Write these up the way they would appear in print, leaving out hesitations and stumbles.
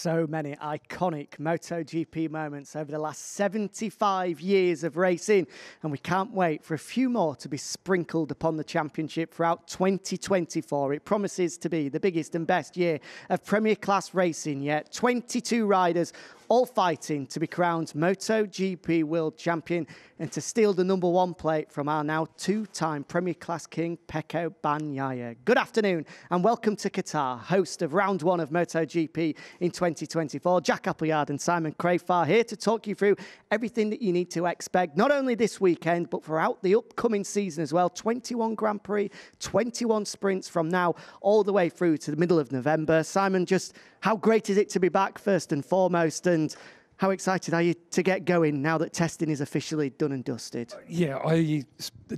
So many iconic MotoGP moments over the last 75 years of racing, and we can't wait for a few more to be sprinkled upon the championship throughout 2024. It promises to be the biggest and best year of Premier Class racing yet. 22 riders all fighting to be crowned MotoGP World Champion and to steal the number one plate from our now two-time Premier Class King, Pecco Bagnaia. Good afternoon and welcome to Qatar, host of round one of MotoGP in 2024. Jack Appleyard and Simon Crafar here to talk you through everything that you need to expect, not only this weekend, but throughout the upcoming season as well. 21 Grand Prix, 21 sprints from now all the way through to the middle of November. Simon, just how great is it to be back first and foremost, and how excited are you to get going now that testing is officially done and dusted? Yeah, I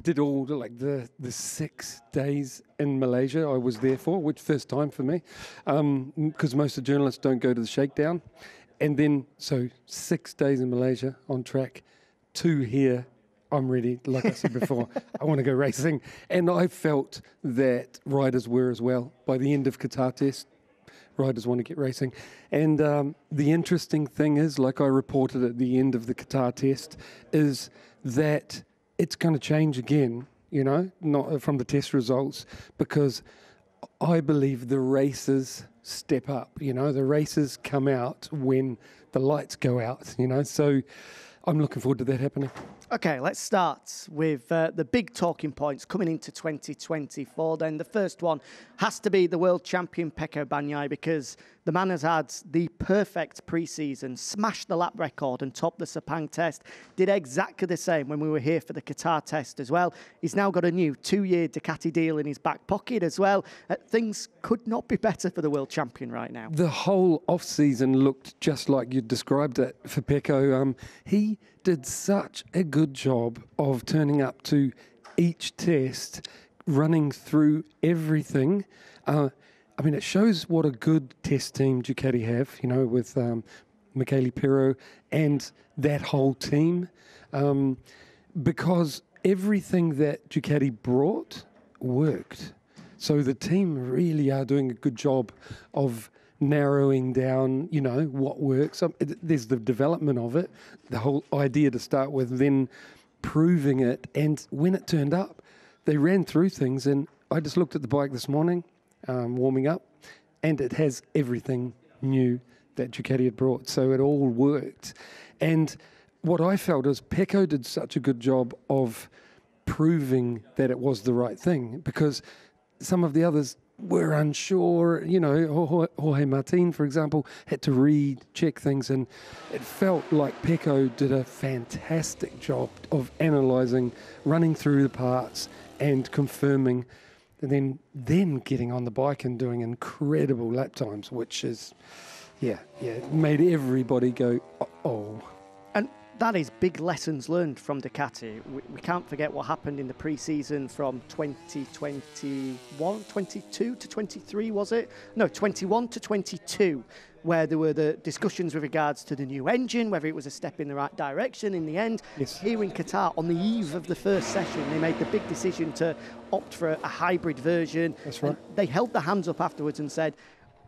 did all the 6 days in Malaysia I was there for, which first time for me, because most of the journalists don't go to the shakedown. And then, so 6 days in Malaysia on track, 2 here. I'm ready, like I said before, I want to go racing. And I felt that riders were as well. By the end of Qatar test, riders want to get racing. And the interesting thing is, like I reported at the end of the Qatar test, is that it's going to change again, you know, not from the test results, because I believe the races step up, you know, the races come out when the lights go out, you know, so I'm looking forward to that happening. Okay, let's start with the big talking points coming into 2024. Then the first one has to be the world champion Pecco Bagnaia, because the man has had the perfect pre-season, smashed the lap record and topped the Sepang test, did exactly the same when we were here for the Qatar test as well. He's now got a new 2-year Ducati deal in his back pocket as well. Things could not be better for the world champion right now. The whole off-season looked just like you described it for Pecco. He did such a good job of turning up to each test, running through everything. I mean, it shows what a good test team Ducati have, you know, with Michele Pirro and that whole team, because everything that Ducati brought worked. So the team really are doing a good job of narrowing down, you know, what works. There's the development of it, the whole idea to start with, then proving it. And when it turned up, they ran through things. And I just looked at the bike this morning, warming up, and it has everything new that Ducati had brought. So it all worked. And what I felt is Pecco did such a good job of proving that it was the right thing, because some of the others were unsure. You know, Jorge Martin, for example, had to recheck things, and it felt like Pecco did a fantastic job of analysing, running through the parts and confirming, and then getting on the bike and doing incredible lap times, which is, made everybody go, oh. And that is big lessons learned from Ducati. We can't forget what happened in the pre-season from 2021, 22 to 23, was it? No, 21 to 22, where there were the discussions with regards to the new engine, whether it was a step in the right direction in the end. Yes. Here in Qatar, on the eve of the first session, they made the big decision to opt for a hybrid version. That's right. And they held their hands up afterwards and said,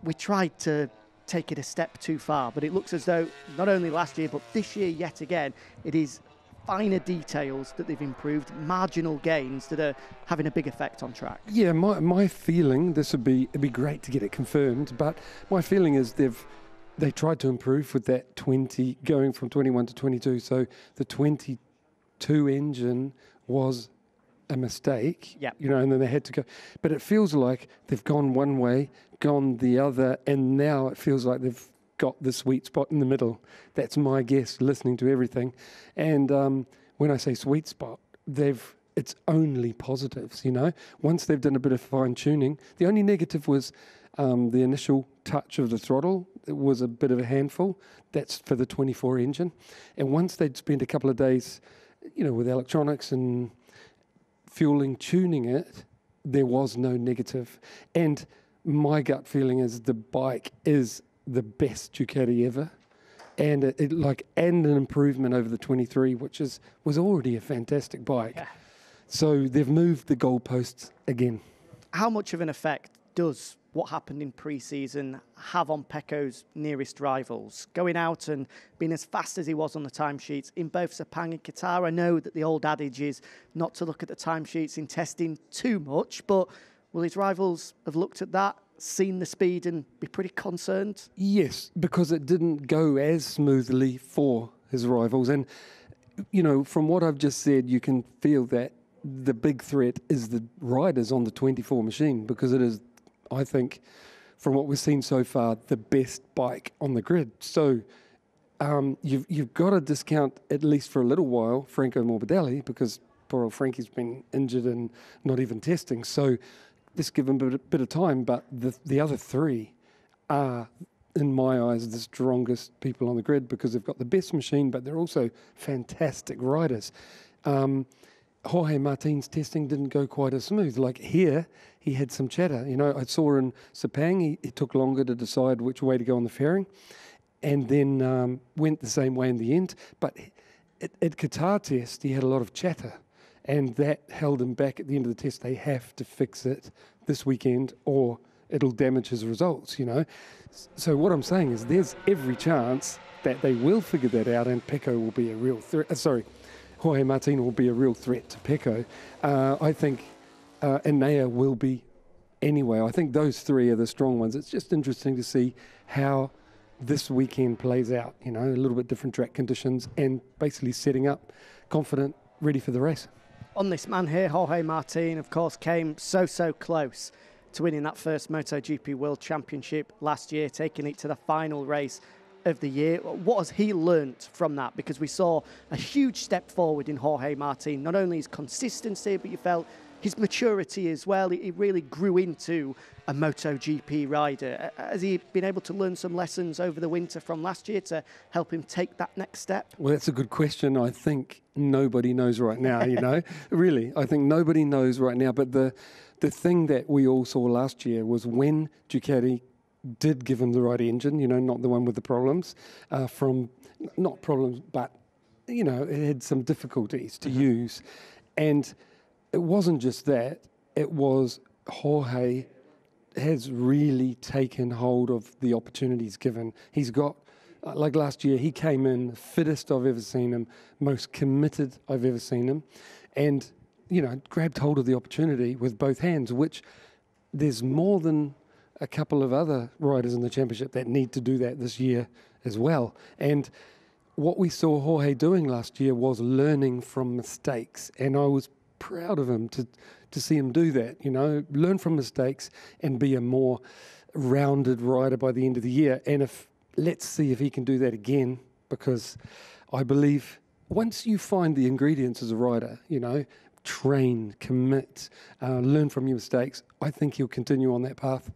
we tried to take it a step too far, but it looks as though not only last year but this year yet again it is finer details that they've improved, marginal gains that are having a big effect on track. Yeah, my feeling, it'd be great to get it confirmed, but my feeling is they tried to improve with that 20 going from 21 to 22, so the 22 engine was a mistake, Yep. you know, and then they had to go. But it feels like they've gone one way, gone the other, and now it feels like they've got the sweet spot in the middle. That's my guess, listening to everything. And when I say sweet spot, it's only positives, you know. Once they've done a bit of fine-tuning, the only negative was the initial touch of the throttle. It was a bit of a handful. That's for the 24 engine. And once they'd spent a couple of days, you know, with electronics and fueling, tuning it, there was no negative. And my gut feeling is the bike is the best Ducati ever, and and an improvement over the 23, which was already a fantastic bike. Yeah. So they've moved the goalposts again. How much of an effect does what happened in pre-season have on Pecco's nearest rivals? Going out and being as fast as he was on the timesheets in both Sepang and Qatar. I know that the old adage is not to look at the timesheets in testing too much, but will his rivals have looked at that, seen the speed and be pretty concerned? Yes, because it didn't go as smoothly for his rivals. And, you know, from what I've just said, you can feel that the big threat is the riders on the 24 machine, because it is, I think, from what we've seen so far, the best bike on the grid. So you've got to discount, at least for a little while, Franco Morbidelli, because poor old Frankie's been injured and not even testing. So just give him a bit of time. But the other three are, in my eyes, the strongest people on the grid, because they've got the best machine, but they're also fantastic riders. Jorge Martin's testing didn't go quite as smooth. Like here, he had some chatter. You know, I saw in Sepang, he took longer to decide which way to go on the fairing, and then went the same way in the end. But at Qatar test, he had a lot of chatter, and that held him back at the end of the test. They have to fix it this weekend, or it'll damage his results, you know. So what I'm saying is there's every chance that they will figure that out, and Pecco will be a real threat. Jorge Martin will be a real threat to Pecco. I think Enea will be anyway. I think those three are the strong ones. It's just interesting to see how this weekend plays out, you know, a little bit different track conditions, and basically setting up confident, ready for the race. On this man here, Jorge Martin, of course, came so close to winning that first MotoGP World Championship last year, taking it to the final race of the year. What has he learnt from that? Because we saw a huge step forward in Jorge Martin, not only his consistency, but you felt his maturity as well. He really grew into a MotoGP rider. Has he been able to learn some lessons over the winter from last year to help him take that next step? Well, that's a good question. I think nobody knows right now, you know. Really, I think nobody knows right now. But the thing that we all saw last year was when Ducati did give him the right engine, you know, not the one with the problems, not problems, but, you know, it had some difficulties to use. And it wasn't just that, it was Jorge has really taken hold of the opportunities given. He's got, like last year, he came in fittest I've ever seen him, most committed I've ever seen him, and, you know, grabbed hold of the opportunity with both hands, which there's more than a couple of other riders in the championship that need to do that this year as well. And what we saw Jorge doing last year was learning from mistakes, and I was proud of him to see him do that, you know, learn from mistakes and be a more rounded rider by the end of the year. And let's see if he can do that again, because I believe once you find the ingredients as a rider, you know, train, commit, learn from your mistakes, I think he'll continue on that path.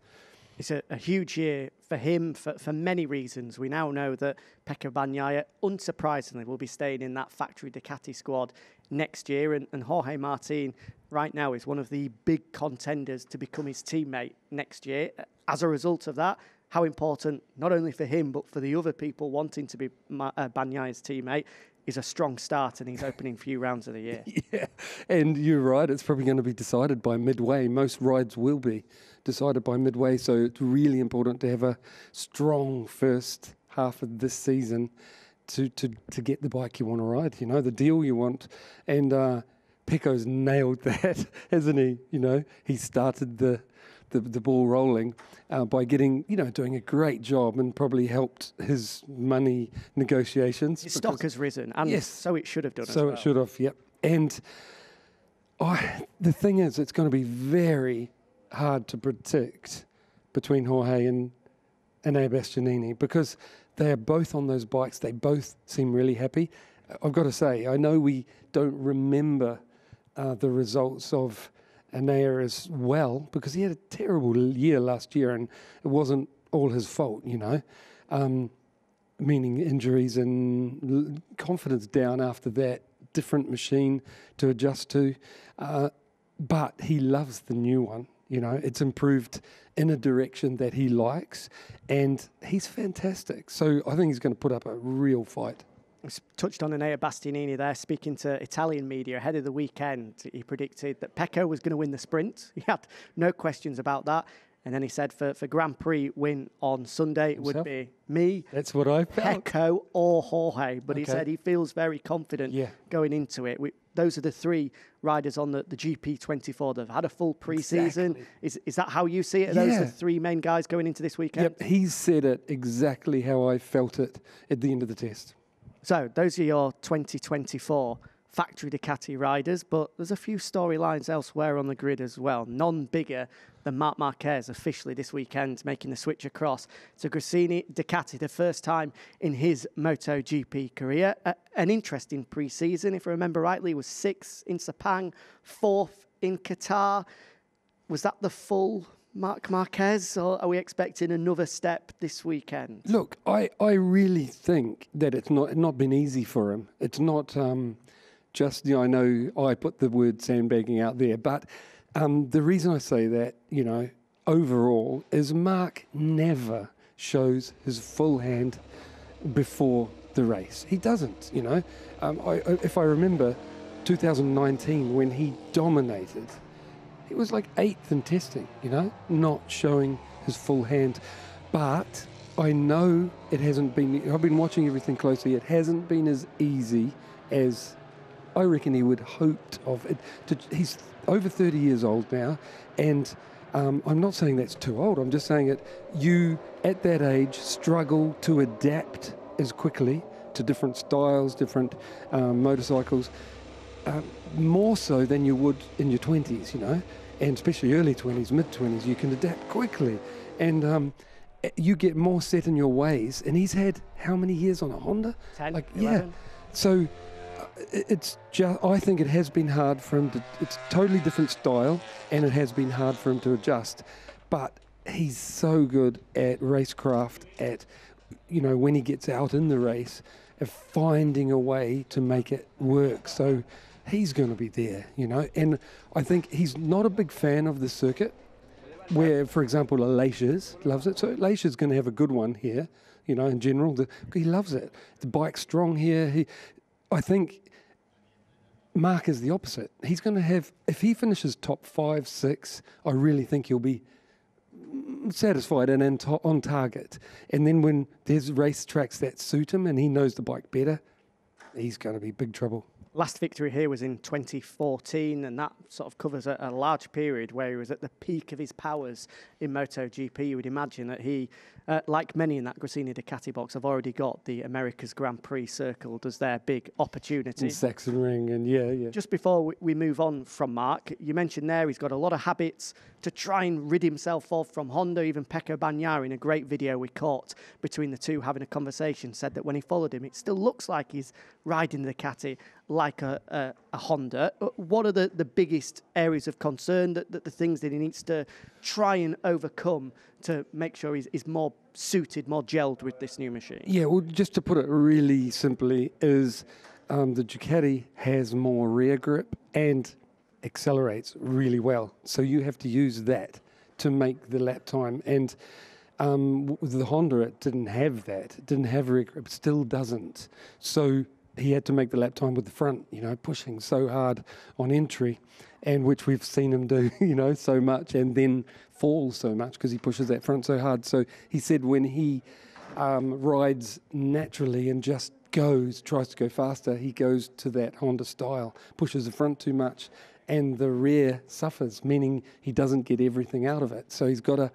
It's a huge year for him for many reasons. We now know that Pecco Bagnaia, unsurprisingly, will be staying in that factory Ducati squad next year. And Jorge Martin right now is one of the big contenders to become his teammate next year. As a result of that, how important, not only for him, but for the other people wanting to be Bagnaia's teammate, is a strong start in his opening few rounds of the year. Yeah, and you're right, it's probably going to be decided by midway. Most rides will be decided by midway, so it's really important to have a strong first half of this season to get the bike you want to ride, you know, the deal you want. And Pecco's nailed that, hasn't he? You know, he started the ball rolling by getting, you know, doing a great job, and probably helped his money negotiations. His stock has risen, and yes, so it should have done. So it should have, yep. And the thing is, it's going to be very hard to predict between Jorge and Enea Bastianini, because they are both on those bikes. They both seem really happy. I've got to say, I know we don't remember the results of Enea as well, because he had a terrible year last year, and it wasn't all his fault, you know, meaning injuries and confidence down after that, different machine to adjust to. But he loves the new one, you know, it's improved in a direction that he likes, and he's fantastic. So I think he's going to put up a real fight. Touched on Enea Bastianini there, speaking to Italian media ahead of the weekend. He predicted that Pecco was going to win the sprint. He had no questions about that. And then he said for Grand Prix win on Sunday, it would be me, That's what I felt. Pecco or Jorge. But he Okay. said he feels very confident going into it. Those are the three riders on the GP24 that have had a full pre-season. Exactly. Is that how you see it? Are those the three main guys going into this weekend? Yep, he said it exactly how I felt it at the end of the test. So those are your 2024 factory Ducati riders, but there's a few storylines elsewhere on the grid as well. None bigger than Marc Marquez officially this weekend making the switch across to Gresini Ducati, the first time in his MotoGP career. An interesting pre-season, if I remember rightly, he was 6th in Sepang, 4th in Qatar. Was that the full Marc Marquez, or are we expecting another step this weekend? Look, I really think that it's not been easy for him. It's not just, I know I put the word sandbagging out there, but the reason I say that, overall, is Marc never shows his full hand before the race. He doesn't, if I remember 2019 when he dominated, he was like 8th in testing, not showing his full hand. But I know it hasn't been, I've been watching everything closely, it hasn't been as easy as I reckon he would hoped of it. He's over 30 years old now, and I'm not saying that's too old. I'm just saying that you, at that age, struggle to adapt as quickly to different styles, different motorcycles, more so than you would in your 20s, and especially early 20s, mid-20s. You can adapt quickly, and you get more set in your ways. And he's had how many years on a Honda? 10, 11. So it's just, I think it has been hard for him to, it's totally different style, and it has been hard for him to adjust. But he's so good at racecraft, at, when he gets out in the race, of finding a way to make it work. So he's going to be there, and I think he's not a big fan of the circuit, where, for example, Aleix loves it. So Aleix is going to have a good one here, in general. He loves it. The bike's strong here. I think Marc is the opposite. He's going to have, if he finishes top 5, 6, I really think he'll be satisfied and on target. And then when there's race tracks that suit him and he knows the bike better, he's going to be big trouble. Last victory here was in 2014, and that sort of covers a large period where he was at the peak of his powers in MotoGP. You would imagine that he, like many in that Gresini Ducati box, have already got the America's Grand Prix circled as their big opportunity. And Sachsenring, and yeah. Just before we move on from Marc, you mentioned there he's got a lot of habits to try and rid himself of from Honda. Even Pecco Bagnaia, in a great video we caught between the two having a conversation, said that when he followed him, it still looks like he's riding the Ducati like a Honda. What are the biggest areas of concern, that the things that he needs to try and overcome to make sure he's more suited, more gelled with this new machine? Yeah, well, just to put it really simply, is the Ducati has more rear grip and accelerates really well. So you have to use that to make the lap time. And with the Honda, it didn't have that. It didn't have rear grip. It still doesn't. So he had to make the lap time with the front, pushing so hard on entry, and which we've seen him do, so much, and then fall so much because he pushes that front so hard. So he said when he rides naturally and just tries to go faster, he goes to that Honda style, pushes the front too much, and the rear suffers, meaning he doesn't get everything out of it. So he's got to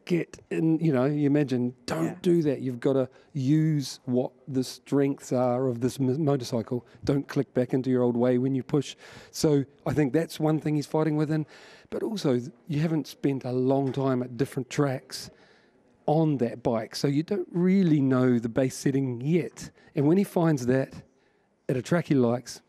get in, you imagine, don't do that. You've got to use what the strengths are of this motorcycle. Don't click back into your old way when you push. So I think that's one thing he's fighting within. But also, you haven't spent a long time at different tracks on that bike, so you don't really know the base setting yet. And when he finds that at a track he likes,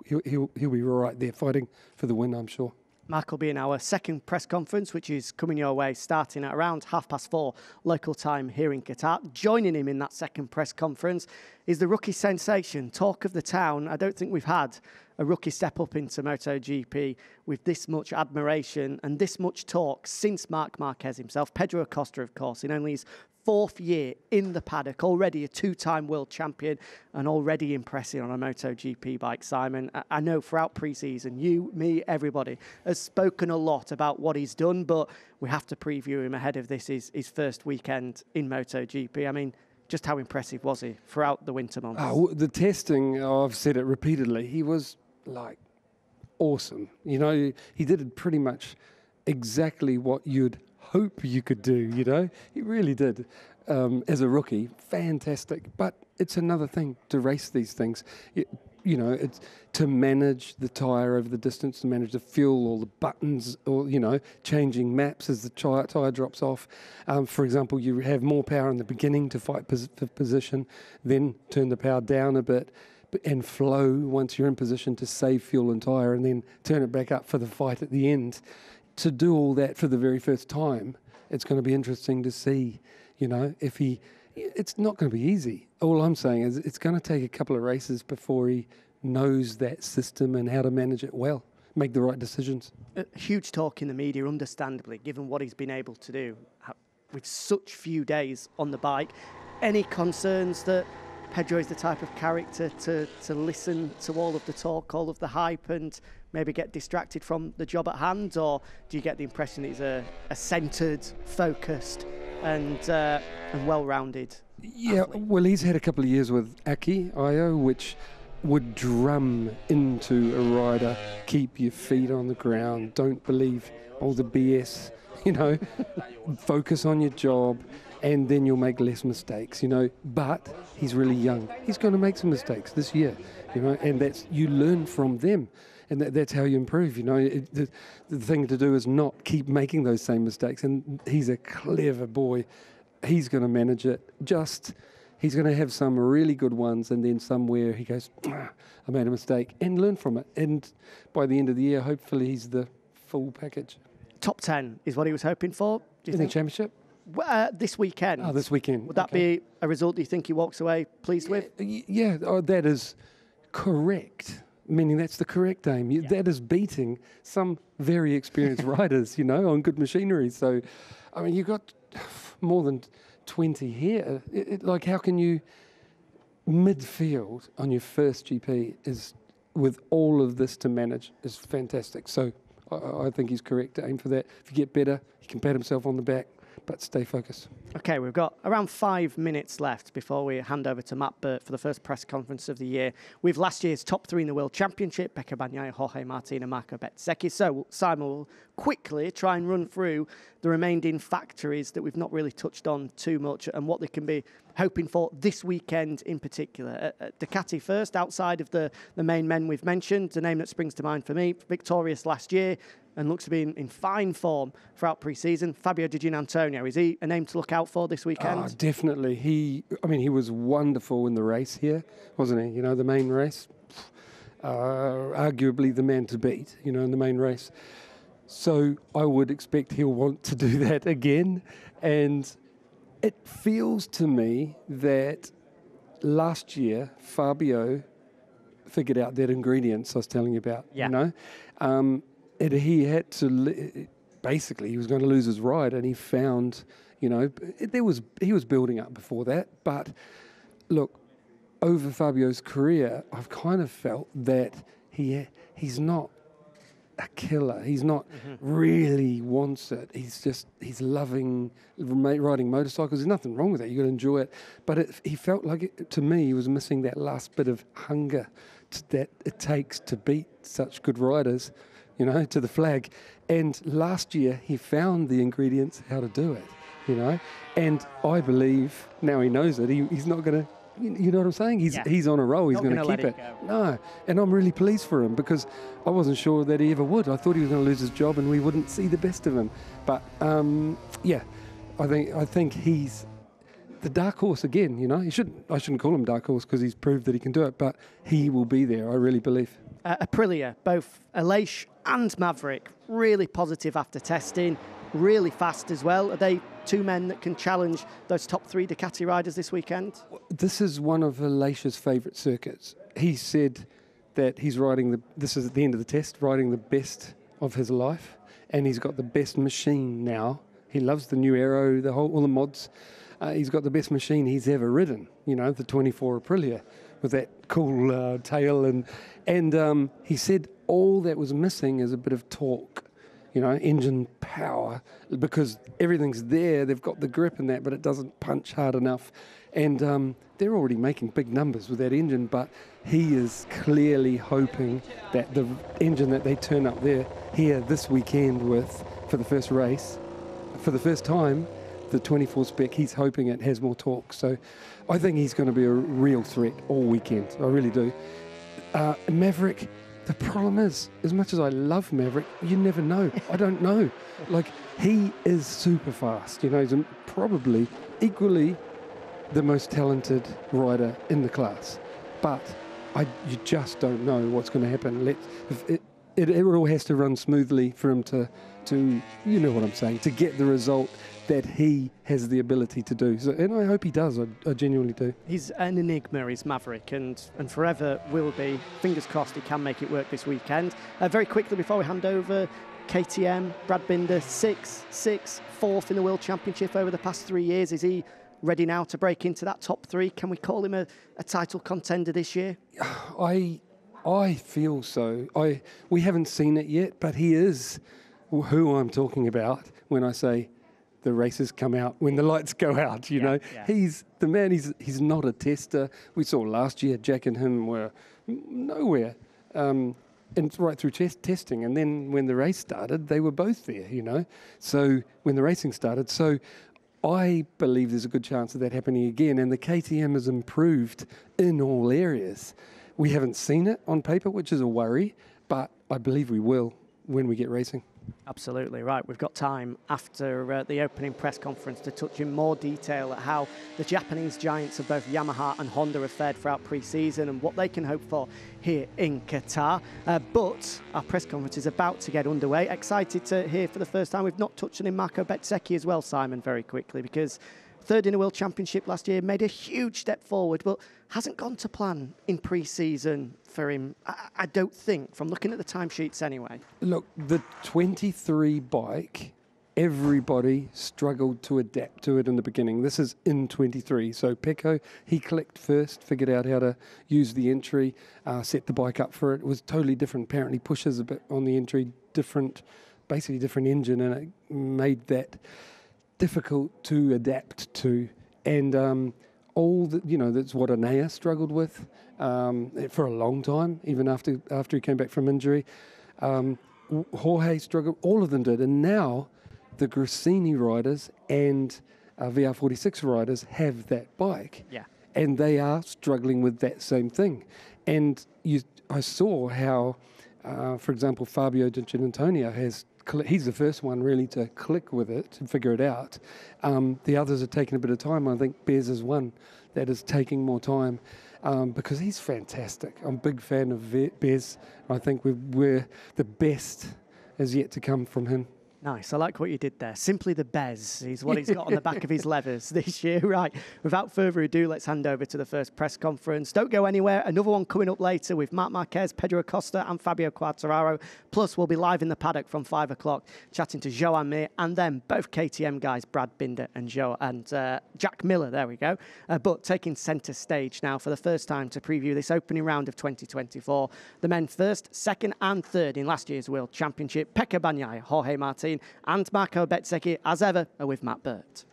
he'll be right there fighting for the win, I'm sure. Marc will be in our second press conference, which is coming your way, starting at around 4:30 local time here in Qatar. Joining him in that second press conference is the rookie sensation, talk of the town. I don't think we've had a rookie step up into MotoGP with this much admiration and this much talk since Marc Marquez himself. Pedro Acosta, of course, in only his 4th year in the paddock, already a 2-time world champion and already impressing on a MotoGP bike, Simon. I know throughout pre-season, you, me, everybody has spoken a lot about what he's done, but we have to preview him ahead of this, his first weekend in MotoGP. I mean, just how impressive was he throughout the winter months? Oh, the testing, I've said it repeatedly, he was like awesome. You know, he did pretty much exactly what you'd hope you could do, you know. He really did. As a rookie, fantastic. But it's another thing to race these things. You know, it's to manage the tyre over the distance, to manage the fuel, all the buttons, or, you know, changing maps as the tyre drops off. For example, you have more power in the beginning to fight for position, then turn the power down a bit and flow once you're in position to save fuel and tyre, and then turn it back up for the fight at the end. To do all that for the very first time, it's going to be interesting to see, you know, if it's not going to be easy. All I'm saying is it's going to take a couple of races before he knows that system and how to manage it well, make the right decisions. Huge talk in the media, understandably, given what he's been able to do with such few days on the bike. Any concerns that Pedro is the type of character to listen to all of the talk, all of the hype, and maybe get distracted from the job at hand? Or do you get the impression he's a centred, focused and well-rounded athlete? Well, he's had a couple of years with Aki Ayo, which would drum into a rider, keep your feet on the ground, don't believe all the BS, you know, focus on your job, and then you'll make less mistakes, you know. But he's really young. He's going to make some mistakes this year, you know, and you learn from them. And that's how you improve, you know. The thing to do is not keep making those same mistakes. And he's a clever boy. He's going to manage it. He's going to have some really good ones, and then somewhere he goes, I made a mistake, and learn from it. And by the end of the year, hopefully he's the full package. Top 10 is what he was hoping for, do you think? The championship? This weekend. Oh, this weekend. Would that be a result you think he walks away pleased with? Yeah, that is correct. Meaning that's the correct aim. That is beating some very experienced riders, you know, on good machinery. So, I mean, you've got more than 20 here. Like, how can you midfield on your first GP is with all of this to manage is fantastic. So I think he's correct to aim for that. If you get better, he can pat himself on the back, but stay focused. Okay, we've got around 5 minutes left before we hand over to Matt Burt for the first press conference of the year. With last year's top 3 in the World Championship, Pecco Bagnaia, Jorge Martin and Marco Bezzecchi. So Simon will quickly try and run through the remaining factories that we've not really touched on too much and what they can be hoping for this weekend in particular. Ducati first, outside of the main men we've mentioned, the name that springs to mind for me, victorious last year, and looks to be in fine form throughout pre-season. Fabio Di Giannantonio, is he a name to look out for this weekend? Oh, definitely. He was wonderful in the race here, wasn't he? You know, the main race. Arguably the man to beat, you know, in the main race. So I would expect he'll want to do that again. And it feels to me that last year, Fabio figured out that ingredients I was telling you about, you know. He had to, basically, he was going to lose his ride, and he found, you know, he was building up before that. But look, over Fabio's career, I've kind of felt that he's not a killer. He's not really wants it. He's loving riding motorcycles. There's nothing wrong with that. You got to enjoy it. But he felt like, to me, he was missing that last bit of hunger that it takes to beat such good riders, you know, to the flag. And last year he found the ingredients how to do it, you know. And I believe now he knows it. He's not going to. You know what I'm saying? He's on a roll. He's going to keep it. No, and I'm really pleased for him because I wasn't sure that he ever would. I thought he was going to lose his job and we wouldn't see the best of him. But I think he's the dark horse again. You know, I shouldn't call him dark horse because he's proved that he can do it. But he will be there. I really believe. Aprilia, both Aleix and Maverick, really positive after testing. Really fast as well. Are they two men that can challenge those top 3 Ducati riders this weekend? This is one of Aleix's favourite circuits. He said that he's this is at the end of the test, riding the best of his life, and he's got the best machine now. He loves the new aero, all the mods. He's got the best machine he's ever ridden, you know, the 24 Aprilia with that cool tail. And he said all that was missing is a bit of torque, you know, engine power, because everything's there. They've got the grip and that, but it doesn't punch hard enough. And they're already making big numbers with that engine, but he is clearly hoping that the engine that they turn up there here this weekend with for the first race, for the first time, the 24 spec, he's hoping it has more torque. So I think he's going to be a real threat all weekend. I really do. Maverick, the problem is, as much as I love Maverick, you never know. I don't know. Like, he is super fast. You know, he's probably equally the most talented rider in the class. But you just don't know what's going to happen. It all has to run smoothly for him to, you know what I'm saying, to get the result that he has the ability to do. So, and I hope he does. I genuinely do. He's an enigma, is Maverick, and forever will be. Fingers crossed he can make it work this weekend. Very quickly before we hand over, KTM, Brad Binder, 6th, 4th in the World Championship over the past 3 years. Is he ready now to break into that top 3? Can we call him a title contender this year? I feel so. We haven't seen it yet, but he is who I'm talking about when I say the races come out when the lights go out, you know. Yeah. He's the man. He's not a tester. We saw last year Jack and him were nowhere, and right through testing. And then when the race started, they were both there, you know. So when the racing started, so I believe there's a good chance of that happening again. And the KTM has improved in all areas. We haven't seen it on paper, which is a worry, but I believe we will when we get racing. Absolutely right. We've got time after the opening press conference to touch in more detail at how the Japanese giants of both Yamaha and Honda have fared throughout pre-season and what they can hope for here in Qatar. But our press conference is about to get underway. Excited to hear for the first time. We've not touched on Marco Bezzecchi as well, Simon, very quickly, because third in the World Championship last year, made a huge step forward, but hasn't gone to plan in pre-season for him, I don't think, from looking at the timesheets anyway. Look, the 23 bike, everybody struggled to adapt to it in the beginning. This is in 23. So Pecco, he clicked first, figured out how to use the entry, set the bike up for it. It was totally different. Apparently pushes a bit on the entry, basically different engine, and it made that difficult to adapt to. And all that, you know, that's what Anea struggled with for a long time, even after he came back from injury. Jorge struggled, all of them did. And now the Gresini riders and VR46 riders have that bike. Yeah. And they are struggling with that same thing. And I saw how, for example, Fabio Di Giannantonio he's the first one really to click with it and figure it out. The others are taking a bit of time. I think Bez is one that is taking more time because he's fantastic. I'm a big fan of Bez. I think we're the best is yet to come from him. Nice. I like what you did there. Simply the Bez is what he's got on the back of his leathers this year. Right. Without further ado, let's hand over to the first press conference. Don't go anywhere. Another one coming up later with Marc Marquez, Pedro Acosta and Fabio Quartararo. Plus, we'll be live in the paddock from 5 o'clock chatting to Joan Mir and then both KTM guys, Brad Binder and Jack Miller. There we go. But taking centre stage now for the first time to preview this opening round of 2024. The men first, second and third in last year's World Championship. Pecco Bagnaia, Jorge Martin and Marco Bezzecchi, as ever, are with Matt Burt.